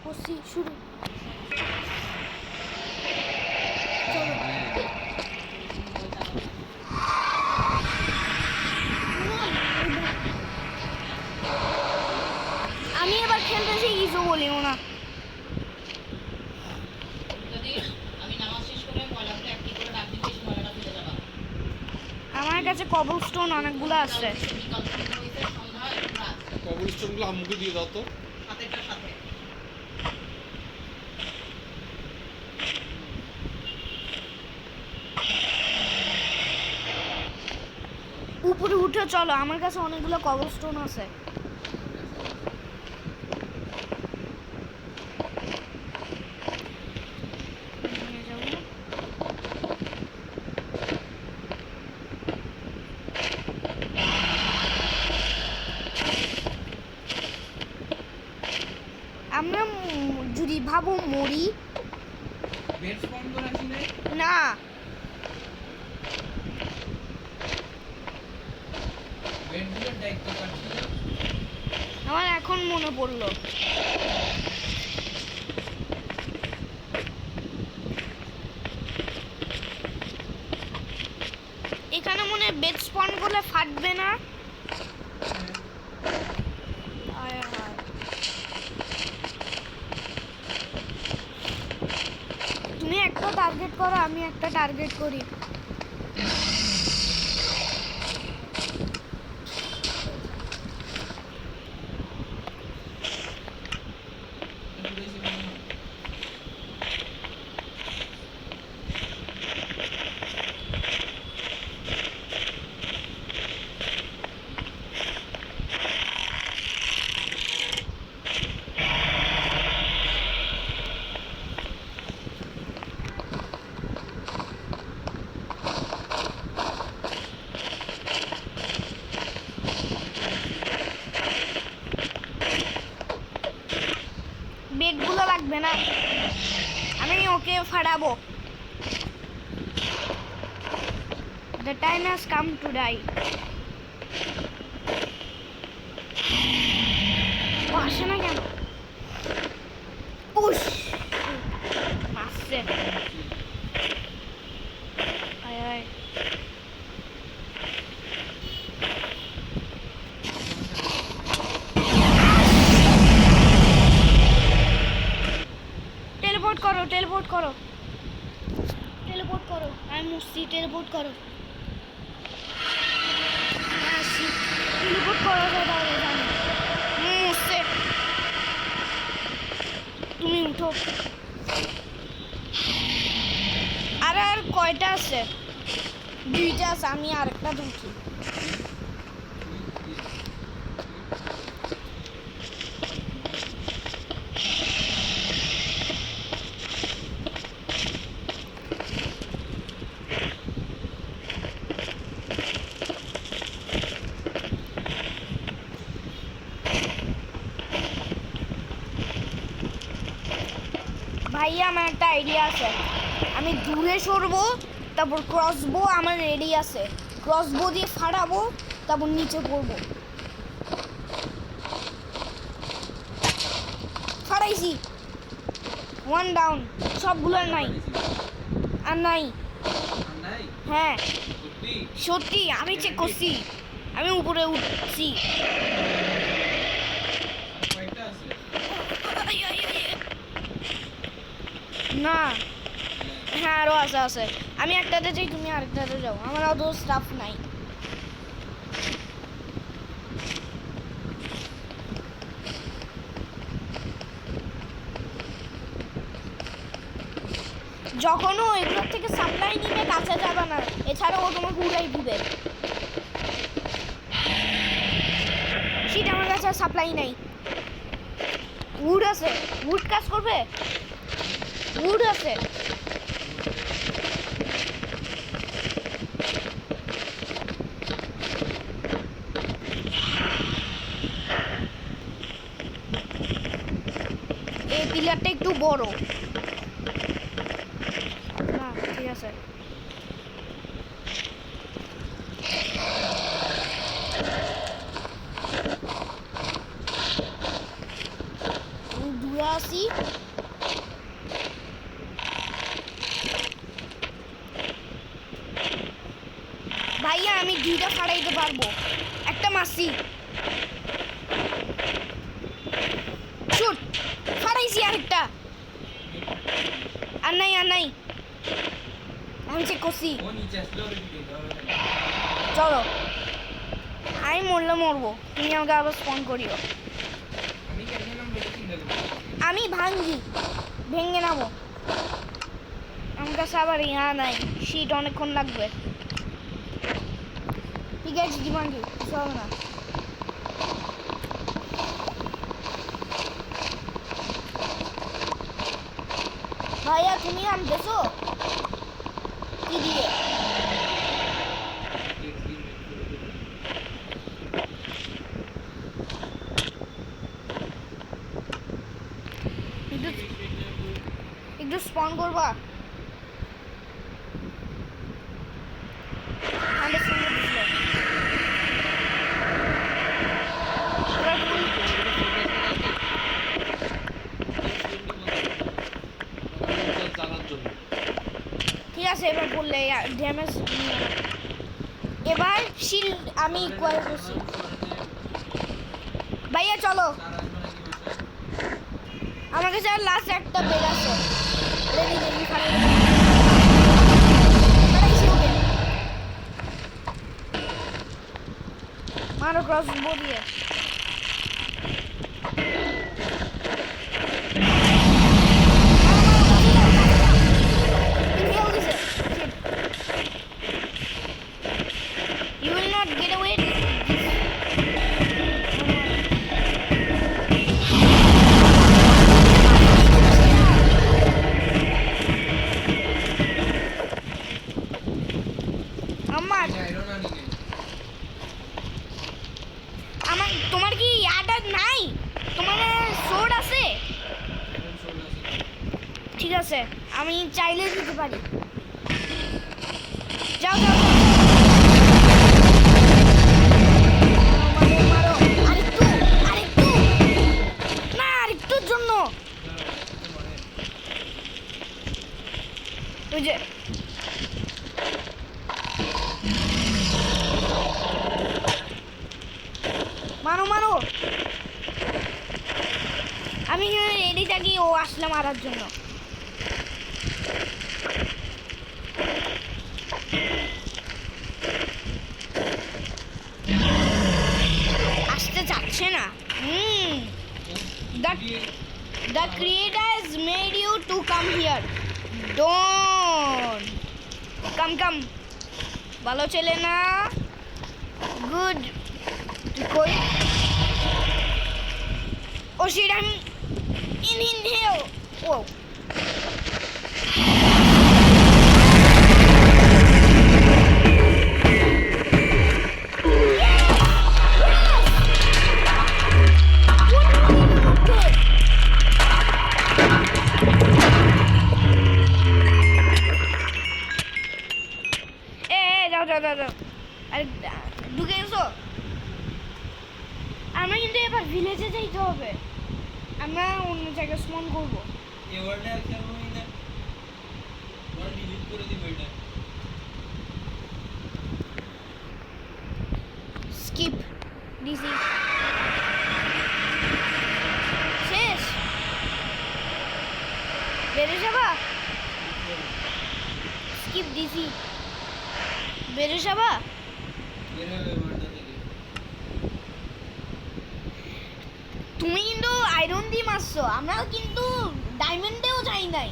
করছি শুরু। চলো আমি এবার খেলতেছি কিছু বলিও না। আমার কাছে কবলস্টোন অনেকগুলো আছে। কবলস্টোনগুলো আম্মুকে দিয়ে দাও তো। উপরে উঠে চলো, আমার কাছে অনেকগুলো কবলস্টোন আছে। নিয়ে যাবো। আমরা যদি ভাবো মরি না, আমার এখন মনে পড়লো। এখানে মনে হয় বেড স্পন করলে ফাটবে না। আয় হায়। তুমি একটা টার্গেট করো, আমি একটা টার্গেট করি। বেডগুলো লাগবে না, আমি ওকে ফাড়াবো। The time has come to die. ও আসে না কেন? উস মারছে। আয় আয়। টেলিপোর্ট করো, টেলিপোর্ট করো, টেলিপোর্ট করো। আমি মুসি, টেলিপোর্ট করো। আসি, টেলিপোর্ট করো তাহলে জানি। মুসে তুমি উঠো। আর কয়টা আছে? দুইটা আছে, আমি আরেকটা উঠি। ভাইয়া আমার একটা আইডিয়া আছে, আমি দূরে সরবো, তারপর ক্রসবো আমার রেডি আছে, ক্রসবো দিয়ে ফাড়াবো, তারপর নিচে পড়বো। ফাড়াইছি, ওয়ান ডাউন। সবগুলোর নাই, আর নাই। হ্যাঁ সত্যি, আমি চেক করছি, আমি উপরে উঠছি। না হ্যাঁ আরো আছে আছে, আমি একটাতে যাই, তুমি আরেকটাতে যাও, আমার অত স্টাফ নাই। যখনও এগুলোর থেকে সাপ্লাই নিবে কাছে যাবে না, এছাড়া ও তোমাকে উড়াই দিবে। সেটা আমার কাছে সাপ্লাই নাই। উড আছে, উড কাজ করবে, উড আছে। এই পিলারটা একটু বড় না, ঠিক আছে। দূরে আসি। ভাইয়া আমি দুইটা ফাড়াইতে পারবো, একটা মাসি শুট ফাড়াইছি, আরেকটা আর নাই আমি চেক করছি। চলো আমি মরলে মরবো, তুমি আমাকে আবার স্পন করিও। আমি ভেঙে নামো, আমার কাছে আবার ইয়া নাই, শীত অনেকক্ষণ লাগবে। ঠিক আছে ডিমান্ডি, কিছু হবে না। ভাইয়া তুমি আনতেছো কি দিয়ে? একটু স্পন করবা? জানার জন্য ঠিক আছে, এবার বললে ড্যামেজ। এবার শিল্ড আমি ইকুয়াল করছি। ভাইয়া চলো, আমার কাছে আর লাস্ট একটা বেল আছে। মারো ক্রসবো দিয়ে। You will not get away. আমার তোমার কি ইয়াটা নাই? তোমার সোর্ড আছে? ঠিক আছে, আমি চাইলে দিতে পারি। যাও যাও মারো, আরেকটু না, আরেকটুর জন্য। ওই যে মারো, আমি রেডি থাকি, ও আসলে মারার জন্য। আসতে চাচ্ছে না। The creator has made you to come here. Don't come. ভালো ছেলে না, গুড। কই ও শিট, আমি inhale. Whoa. যাও আরে ঢুকে গেছো? আমরা কিন্তু এবার ভিলেজে যাইতে হবে, আমরা অন্য জায়গায় স্মন করবো। স্কিপ ডিসি শেষ, বেড়ে যাবা। স্কিপ ডিসি বেড়ে যাবা। তুমি কিন্তু আয়রন দিয়ে মারছো, আমরা কিন্তু ডায়মন্ডেও যাই নাই।